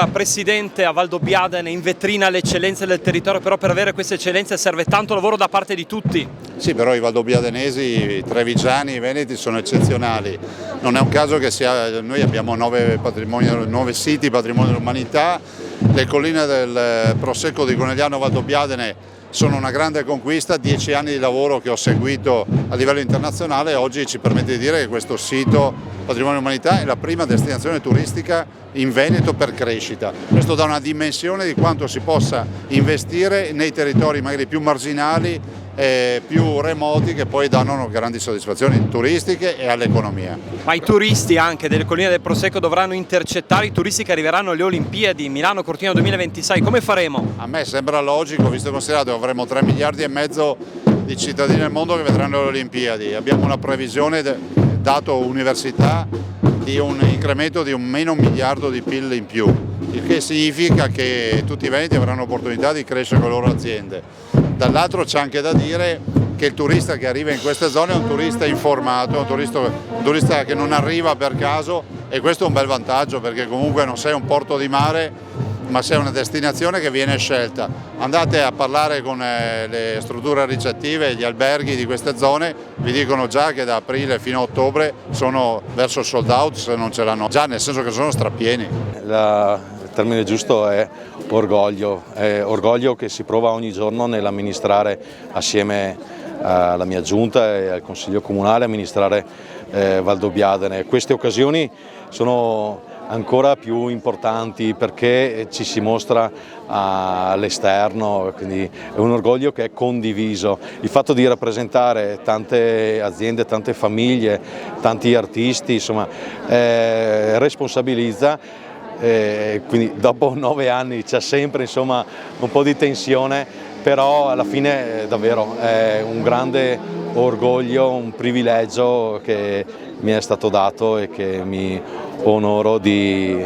Presidente, a Valdobbiadene in vetrina le eccellenze del territorio, però per avere queste eccellenze serve tanto lavoro da parte di tutti. Sì, però i valdobbiadenesi, i trevigiani, i veneti sono eccezionali. Non è un caso che noi abbiamo 9 siti patrimonio dell'umanità. Le colline del Prosecco di Conegliano Valdobbiadene sono una grande conquista, 10 anni di lavoro che ho seguito a livello internazionale e oggi ci permette di dire che questo sito patrimonio dell'umanità è la prima destinazione turistica in Veneto per crescita. Questo dà una dimensione di quanto si possa investire nei territori magari più marginali e più remoti, che poi danno grandi soddisfazioni turistiche e all'economia. Ma i turisti anche delle colline del Prosecco dovranno intercettare i turisti che arriveranno alle Olimpiadi Milano Cortina 2026, come faremo? A me sembra logico, visto e considerato che avremo 3,5 miliardi di cittadini nel mondo che vedranno le Olimpiadi. Abbiamo una previsione, dato università, di un incremento di meno 1 miliardo di PIL in più, il che significa che tutti i veneti avranno l'opportunità di crescere con le loro aziende. Dall'altro c'è anche da dire che il turista che arriva in queste zone è un turista informato, un turista che non arriva per caso, e questo è un bel vantaggio, perché comunque non sei un porto di mare, ma sei una destinazione che viene scelta. Andate a parlare con le strutture ricettive, gli alberghi di queste zone, vi dicono già che da aprile fino a ottobre sono verso il sold out, se non ce l'hanno già, nel senso che sono strapieni. Il termine giusto è orgoglio che si prova ogni giorno nell'amministrare assieme alla mia giunta e al Consiglio Comunale, amministrare Valdobbiadene. Queste occasioni sono ancora più importanti perché ci si mostra all'esterno, quindi è un orgoglio che è condiviso. Il fatto di rappresentare tante aziende, tante famiglie, tanti artisti, insomma, responsabilizza. Quindi dopo 9 anni c'è sempre, insomma, un po' di tensione, però alla fine davvero è un grande orgoglio, un privilegio che mi è stato dato e che mi onoro di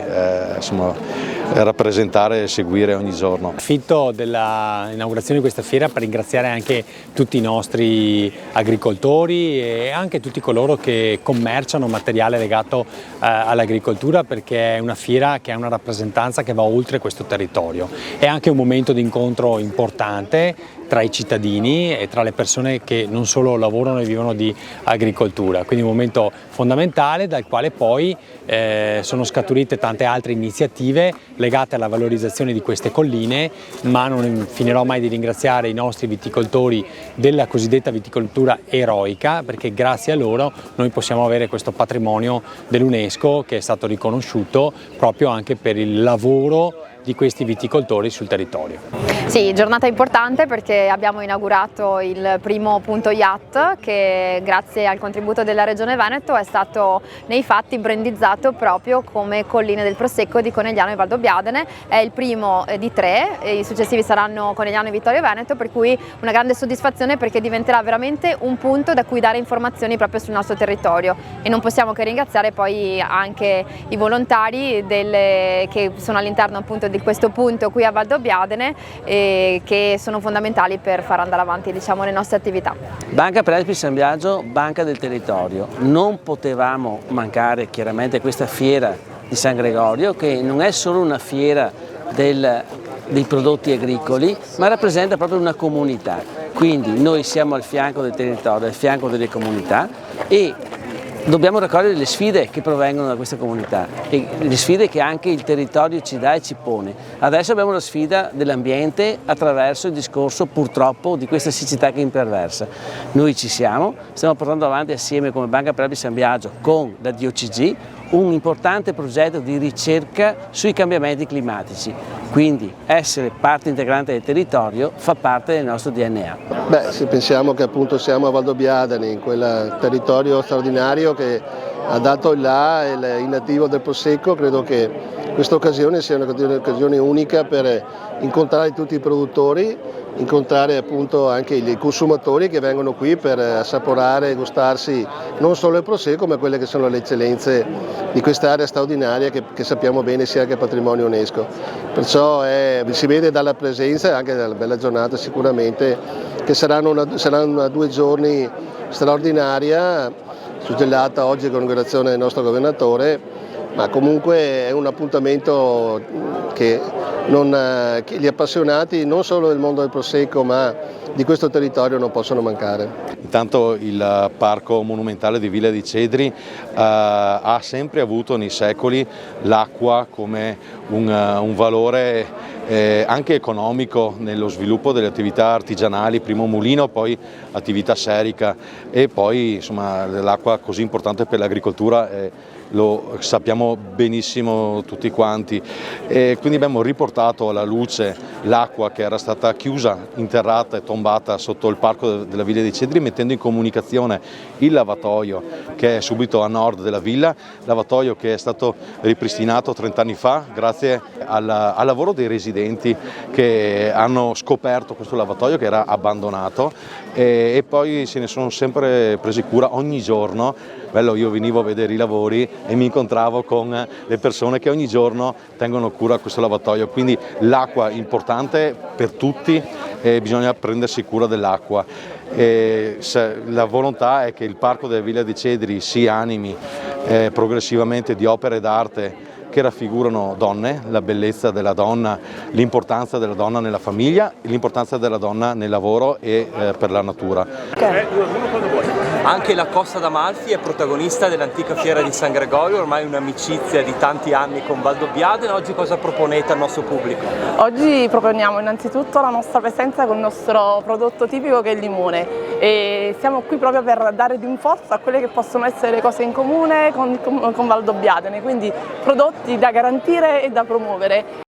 rappresentare e seguire ogni giorno. Approfitto dell'inaugurazione di questa fiera per ringraziare anche tutti i nostri agricoltori e anche tutti coloro che commerciano materiale legato all'agricoltura, perché è una fiera che ha una rappresentanza che va oltre questo territorio. È anche un momento di incontro importante tra i cittadini e tra le persone che non solo lavorano e vivono di agricoltura, quindi un momento fondamentale dal quale poi sono scaturite tante altre iniziative legate alla valorizzazione di queste colline, ma non finirò mai di ringraziare i nostri viticoltori della cosiddetta viticoltura eroica, perché grazie a loro noi possiamo avere questo patrimonio dell'UNESCO che è stato riconosciuto proprio anche per il lavoro di questi viticoltori sul territorio. Sì, giornata importante perché abbiamo inaugurato il primo punto yacht che grazie al contributo della Regione Veneto è stato nei fatti brandizzato proprio come Colline del Prosecco di Conegliano e Valdobbiadene. È il primo di 3, e i successivi saranno Conegliano e Vittorio Veneto, per cui una grande soddisfazione perché diventerà veramente un punto da cui dare informazioni proprio sul nostro territorio, e non possiamo che ringraziare poi anche i volontari che sono all'interno appunto di questo punto qui a Valdobbiadene, che sono fondamentali per far andare avanti, diciamo, le nostre attività. Banca Prespi San Biagio, banca del territorio. Non potevamo mancare chiaramente questa fiera di San Gregorio, che non è solo una fiera dei prodotti agricoli, ma rappresenta proprio una comunità. Quindi noi siamo al fianco del territorio, al fianco delle comunità, e dobbiamo raccogliere le sfide che provengono da questa comunità e le sfide che anche il territorio ci dà e ci pone. Adesso abbiamo la sfida dell'ambiente attraverso il discorso purtroppo di questa siccità che imperversa. Noi ci siamo, stiamo portando avanti assieme come Banca Prespi San Biagio con la DOCG un importante progetto di ricerca sui cambiamenti climatici, quindi essere parte integrante del territorio fa parte del nostro DNA. Se pensiamo che appunto siamo a Valdobbiadene, in quel territorio straordinario che ha dato il là il nativo del Prosecco, credo che questa occasione sia un'occasione unica per incontrare tutti i produttori, incontrare appunto anche i consumatori che vengono qui per assaporare e gustarsi non solo il Prosecco, ma quelle che sono le eccellenze di quest'area straordinaria che sappiamo bene sia anche patrimonio UNESCO. Perciò si vede dalla presenza e anche dalla bella giornata sicuramente che saranno 2 giorni straordinaria, suggellata oggi con l'inaugurazione del nostro governatore, ma comunque è un appuntamento che gli appassionati non solo del mondo del Prosecco ma di questo territorio non possono mancare. Intanto il Parco Monumentale di Villa di Cedri ha sempre avuto nei secoli l'acqua come un valore anche economico nello sviluppo delle attività artigianali, primo mulino, poi attività serica e poi insomma l'acqua così importante per l'agricoltura. Lo sappiamo benissimo tutti quanti, e quindi abbiamo riportato alla luce l'acqua che era stata chiusa, interrata e tombata sotto il parco della Villa dei Cedri, mettendo in comunicazione il lavatoio che è subito a nord della villa, lavatoio che è stato ripristinato 30 anni fa grazie al lavoro dei residenti che hanno scoperto questo lavatoio che era abbandonato e poi se ne sono sempre presi cura ogni giorno. Bello, io venivo a vedere i lavori e mi incontravo con le persone che ogni giorno tengono cura a questo lavatoio, quindi l'acqua è importante per tutti e bisogna prendersi cura dell'acqua. La volontà è che il Parco della Villa di Cedri si animi progressivamente di opere d'arte che raffigurano donne, la bellezza della donna, l'importanza della donna nella famiglia, l'importanza della donna nel lavoro e per la natura. Anche la Costa d'Amalfi è protagonista dell'antica fiera di San Gregorio, ormai un'amicizia di tanti anni con Valdobbiadene. Oggi cosa proponete al nostro pubblico? Oggi proponiamo innanzitutto la nostra presenza con il nostro prodotto tipico che è il limone e siamo qui proprio per dare rinforzo a quelle che possono essere le cose in comune con Valdobbiadene, quindi prodotti da garantire e da promuovere